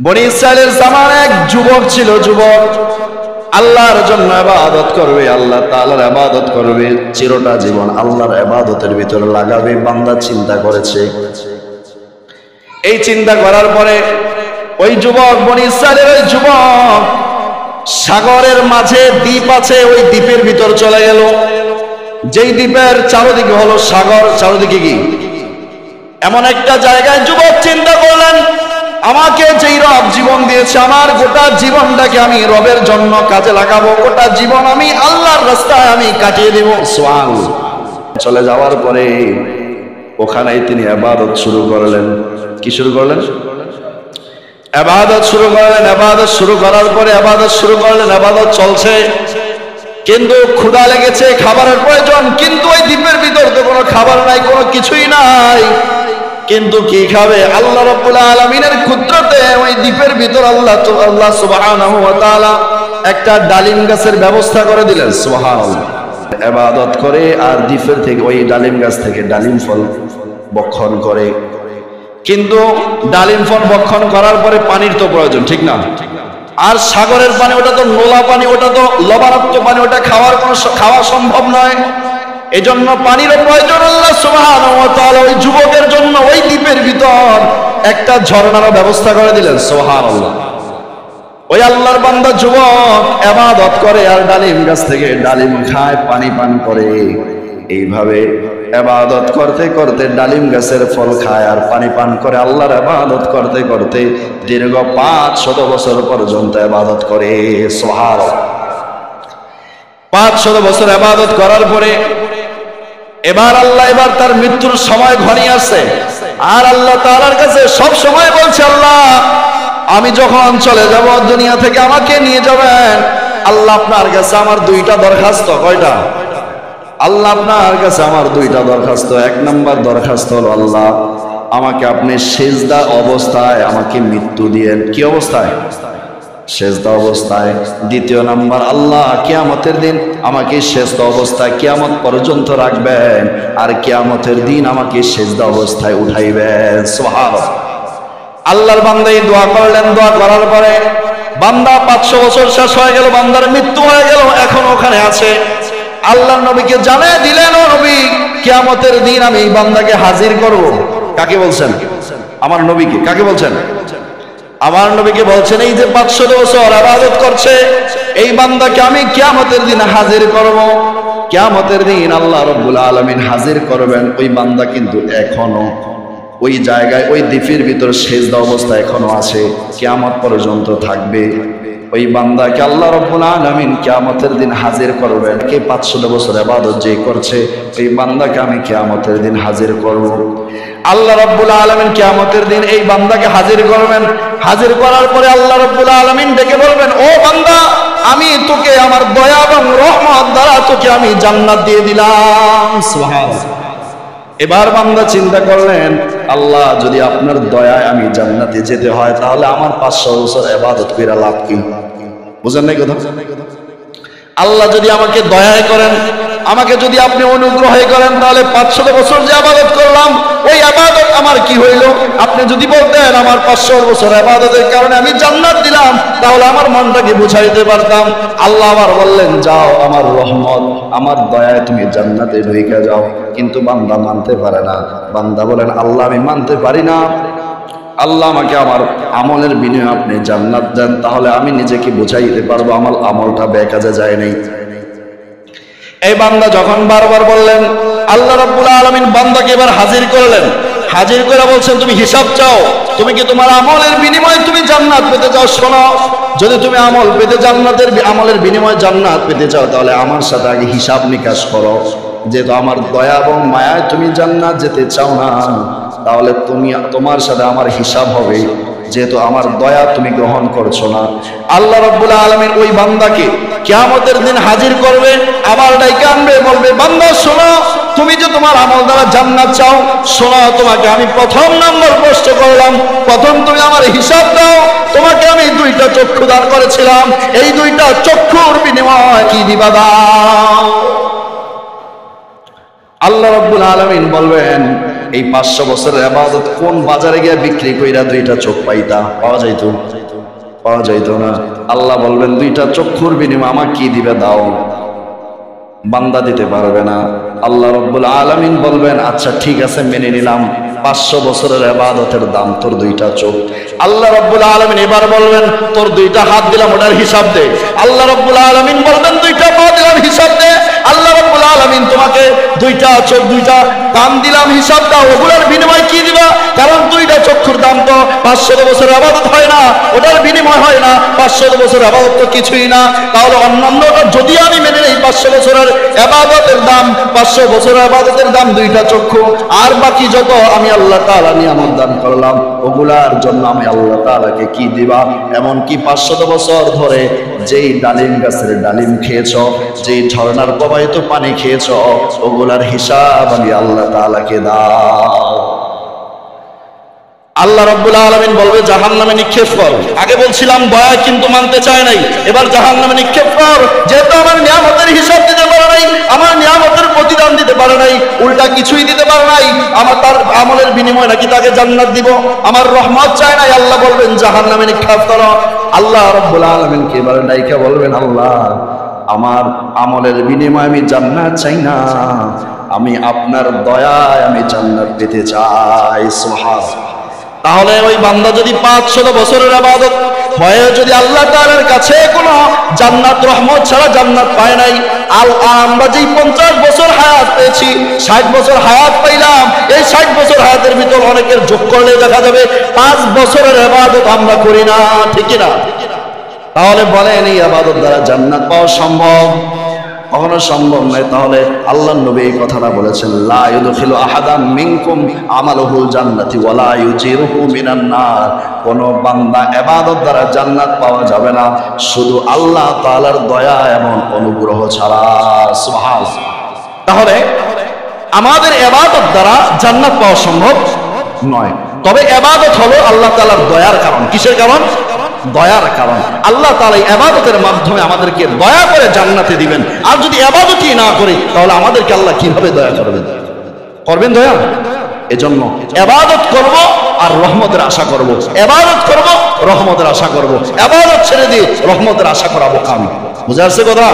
বনি ইসরাইলের জামানায় এক যুবক ছিল। যুবক আল্লাহর জন্য ইবাদত করবে, আল্লাহ তাআলার ইবাদত করবে, চিরটা জীবন আল্লাহর ইবাদতের ভিতরে লাগাবে। বান্দা চিন্তা করেছে। এই চিন্তা করার পরে ওই যুবক, বনি ইসরাইলের ওই যুবক, সাগরের মাঝে দ্বীপ আছে, ওই দ্বীপের ভিতর চলে গেল। যেই দ্বীপের চারদিকে হলো সাগর, চারদিকে কি এমন একটা জায়গায় যুবক চিন্তা করলেন, আমাকে যেই রব জীবন দিয়েছে, আমার গোটা জীবনটাকে আমি রবের জন্য কাজে লাগাবো, গোটা জীবন আমি আল্লাহর রাস্তায় আমি কাটিয়ে দেব। সুবহানাল্লাহ। চলে যাওয়ার পরে ওখানেই তিনি ইবাদত শুরু করলেন। কি শুরু করলেন? ইবাদত শুরু করলেন। ইবাদত শুরু করার পরে ইবাদত শুরু করলেন, ইবাদত চলছে, কিন্তু ক্ষুধা লেগেছে, খাবারের প্রয়োজন। কিন্তু ওই দ্বীপের ভিতর তো কোনো খাবার নাই, কোনো কিছুই নাই। কিন্তু কি খাবে? আল্লাহ রাব্বুল আলামিনের কুদরতে ওই দ্বীপের ভিতর আল্লাহ সুবহানাহু ওয়া তাআলা একটা ডালিম গাছের ব্যবস্থা করে দিলেন। সুবহানাল্লাহ। ইবাদত করে আর দ্বীপের থেকে ওই ডালিম গাছ থেকে ডালিম ফল ভক্ষণ করে। কিন্তু ডালিম ফল ভক্ষণ করার পরে পানির তো প্রয়োজন, ঠিক না? আর সাগরের পানি ওটা তো নোলা পানি, ওটা তো লবণাক্ত পানি, ওটা খাওয়া সম্ভব নয়। এজন্য পানিরও প্রয়োজন। আল্লাহ সুবহানাহু ওয়া তাআলা ওই যুবকের জন্য ওই দ্বীপের ভিতর একটা ঝর্ণারও ব্যবস্থা করে দিলেন। সুবহানাল্লাহ। ওই আল্লাহর বান্দা যুবক ইবাদত করে আর ডালিম গাছ থেকে ডালিম খায়, পানি পান করে। এইভাবে ইবাদত করতে করতে ডালিম গাছের ফল খায় আর পানি পান করে। আল্লাহর ইবাদত করতে করতে দীর্ঘ 500 বছর পর্যন্ত ইবাদত করে। সুবহানাল্লাহ। 500 বছর ইবাদত করার পরে এবার তার মৃত্যুর সময় ঘনিয়ে আসছে। আর আল্লাহ তাআলার কাছে সব সময় বলছে, আল্লাহ আমি যখন চলে যাব দুনিয়া থেকে আমাকে নিয়ে যাবেন। আল্লাহ আপনার কাছে আমার 2টা দরখাস্ত। কয়টা? আল্লাহ আপনার কাছে আমার 2টা দরখাস্ত। 1 নম্বর দরখাস্ত হলো, আল্লাহ আমাকে আপনি সিজদা অবস্থায় আমাকে মৃত্যু দিয়েন। কি অবস্থায়? সিজদা অবস্থায়। 2 নম্বর, আল্লাহ কিয়ামতের দিন আমাকে সিজদা অবস্থায় কিয়ামত পর্যন্ত রাখবেন, আর কিয়ামতের দিন আমাকে সিজদা অবস্থায় উঠাইবেন। সুবহানাল্লাহ। আল্লাহর বান্দা এই দোয়া করলেন। দোয়া করার পরে বান্দা 500 বছর শেষ হয়ে গেল, বান্দার মৃত্যু হয়ে গেল, এখন ওখানে আছে। আল্লাহর নবীকে জানিয়ে দিলেন, ও নবী কিয়ামতের দিন আমি এই বান্দাকে হাজির করব। কাকে বলছেন? আমার নবীকে। কাকে বলছেন? আমার নবীকে বলছেন, এই যে 500 বছর ইবাদত করছে এই বান্দাকে আমি কিয়ামতের দিন হাজির করব। কিয়ামতের দিন আল্লাহ রাব্বুল আলামিন হাজির করবেন। ওই বান্দা কিন্তু এখনো ওই জায়গায়, ওই দ্বীপের ভিতর সিজদা অবস্থা এখনো আছে, কিয়ামত পর্যন্ত থাকবে। ওই বান্দাকে আল্লাহ রাব্বুল আলামিন কিয়ামতের দিন হাজির করবেন। কে 500 বছর ইবাদত যে করছে এই বান্দাকে আমি কিয়ামতের দিন হাজির করব। আল্লাহ রাব্বুল আলামিন কিয়ামতের দিন এই বান্দাকে হাজির করবেন। হাজির করার পরে আল্লাহ রাব্বুল আলামিন ডেকে বলবেন, ও বান্দা আমি তোকে আমার দয়া এবং রহমত দ্বারা তোকে আমি জান্নাত দিয়ে দিলাম। সুবহানাল্লাহ। এবার বান্দা চিন্তা করলেন, আল্লাহ যদি আপনার দয়ায় আমি জান্নাতে যেতে হয় তাহলে আমার 500 বছর ইবাদত করে লাভ কি? বুঝেন নাই কথা? আল্লাহ যদি আমাকে দয়ায় করেন, আমাকে যদি আপনি অনুগ্রহে করেন, তাহলে 500 বছর যে ইবাদত করলাম ওই ইবাদত আমার কি হইল? আপনি যদি বলতেন আমার 500 বছর ইবাদতের কারণে আমি জান্নাত দিলাম, তাহলে আমার মনটাকে বুঝাইতে পারতাম। আল্লাহ আবার বললেন, যাও আমার রহমত আমার দয়ায় তুমি জান্নাতে ঢুকে যাও। কিন্তু বান্দা মানতে পারে না। বান্দা বলেন, আল্লাহ আমি মানতে পারি না, আল্লাহ আমাকে আমার আমলের বিনিময়ে আপনি জান্নাত দেন, তাহলে আমি নিজেকে বুঝাইতে পারবো আমার আমলটা বেকাজে যায় নাই। এই বান্দা যখন বারবার বললেন, আল্লাহ রাব্বুল আলামিন বান্দাকে এবার হাজির করলেন। হাজির করে বলছেন, তুমি হিসাব চাও, তুমি কি তোমার আমলের বিনিময়ে তুমি জান্নাত পেতে চাও? শোনো, যদি তুমি আমলের বিনিময়ে জান্নাত পেতে চাও তাহলে আমার সাথে আগে হিসাব নিকাশ করো। যেহেতু আমার দয়া এবং মায়ায় তুমি জান্নাত যেতে চাও না, তাহলে তোমার সাথে আমার হিসাব হবে। যেহেতু আমার দয়া তুমি গ্রহণ করছো না। আল্লাহ রাব্বুল আলামিন ওই বান্দাকে কিয়ামতের দিন হাজির করবে, আবার ডাইকে আনবে, বলবে, বান্দা শোনো, তুমি যে তোমার আমল দ্বারা জান্নাত চাও, শোনো তোমাকে আমি 1 নম্বর প্রশ্ন করলাম, প্রথম তুমি আমার হিসাব দাও। তোমাকে আমি 2টা চক্ষু দান করেছিলাম, এই 2টা চক্ষুর বিনিময়ে কি দিবা দাও। আল্লাহ রাব্বুল আলামিন বলবেন, এই 500 বছরের ইবাদত কোন বাজারে গিয়ে বিক্রি কইরা দুইটা চোখ পাইতা? পাওয়া যাইতো? পাওয়া যাইতো না। আল্লাহ বলবেন দুইটা চক্ষুর বিনিময়ে আমাকে কি দিবে দাও। বান্দা দিতে পারবে না। আল্লাহ রাব্বুল আলামিন বলবেন আচ্ছা ঠিক আছে মেনে নিলাম, 500 বছরের ইবাদতের দাম তোর দুইটা চোখ। আল্লাহ রাব্বুল আলামিন এবার বলবেন তোর দুইটা হাত দিলাম, ওটার হিসাব দে। আল্লাহ রাব্বুল আলামিন বলবেন দুইটা পা দিলাম, হিসাব দে। আল্লাহ রাব্বুল আলামিন তোমাকে দুইটা চোখ দুইটা কান দিলাম, হিসাব দাও। ওগুলোর বিনিময় কি দিবা? কারণ দুইটা চক্ষুর দাম তো 500 বছরের ইবাদত হয় না, ওটার বিনিময় হয় না। 500 বছরের ইবাদত তো কিছুই না। তাহলে অন্যান্যটা যদি আমি মেনে নেই 500 বছরের ইবাদতের দাম, 500 বছরের ইবাদতের দাম দুইটা চক্ষু, আর বাকি যত আমি আল্লাহ তাআলা নিয়ামত দান করলাম ওগুলার জন্য আমি আল্লাহ তাআলাকে কি দিবা? এমন কি 500 বছর ধরে যেই ডালিম গাছের ডালিম খেয়েছ, যেই ঝর্ণার প্রবাহিত পানি খেয়েছ, ওগুলার হিসাব আমি আল্লাহ তাআলাকে দাও। আল্লাহ রাব্বুল আলামিন বলবে জাহান্নামে নিক্ষেপ কর। আগে বলছিলাম দয়া কিন্তু মানতে চায় নাই, এবার জাহান্নামে নিক্ষেপ কর। যেহেতু আমার নিয়ামতের হিসাব দিতে পারে নাই, আমার নিয়ামতের প্রতিদান দিতে পারে নাই, উল্টা কিছুই দিতে পারে নাই, আমার তার আমলের বিনিময় নাকি তাকে জান্নাত দিব, আমার রহমত চায় নাই, আল্লাহ বলবেন জাহান্নামে নিক্ষেপ করো। আল্লাহ রাব্বুল আলামিন কে এবার ডাইকা বলবেন আল্লাহ আমার আমলের বিনিময়ে আমি জান্নাত চাই না, আমি আপনার দয়ায় আমি জান্নাত পেতে চাই। সুবহানাল্লাহ। তাহলে ওই বান্দা যদি 500 বছরের ইবাদত হয়ে যদি আল্লাহ তাআলার কাছে কোনো জান্নাত রহমত ছাড়া জান্নাত পায় নাই, আর আমরা যেই 50 বছর হায়াত পেয়েছি, 60 বছর হায়াত পাইলাম, এই 60 বছর হায়াতের ভিতর অনেকের যোগ করলে দেখা যাবে 5 বছরের ইবাদত আমরা করি না, ঠিক না? তাহলে বলেন এই ইবাদত দ্বারা জান্নাত পাওয়া সম্ভব? কখনো সম্ভব নয়। তাহলে আল্লাহর নবী এই কথাটা বলেছেন লা ইউদখিলু আহাদাম মিনকুম আমালুহুল জান্নাতি ওয়া লা ইউজিরুহু মিনান নার। কোন বান্দা ইবাদত দ্বারা জান্নাত পাওয়া যাবে না শুধু আল্লাহ তাআলার দয়া এবং অনুগ্রহ ছাড়া। সুবহানাল্লাহ। তাহলে আমাদের ইবাদত দ্বারা জান্নাত পাওয়া সম্ভব নয়, তবে ইবাদত হলো আল্লাহ তাআলার দয়ার কারণ। কিসের কারণ? দয়ার কারণ। আল্লাহ তাআলা এই ইবাদতের মাধ্যমে আমাদেরকে দয়া করে জান্নাতে দিবেন। আর যদি ইবাদতই না করি তাহলে আমাদেরকে আল্লাহ কিভাবে দয়া করবেন? করবেন দয়া? এজন্য ইবাদত করব আর রহমতের আশা করব, ইবাদত করব রহমতের আশা করব, ইবাদত ছেড়ে দিয়ে রহমতের আশা করাবো কাম। বুঝা আসছে কথা?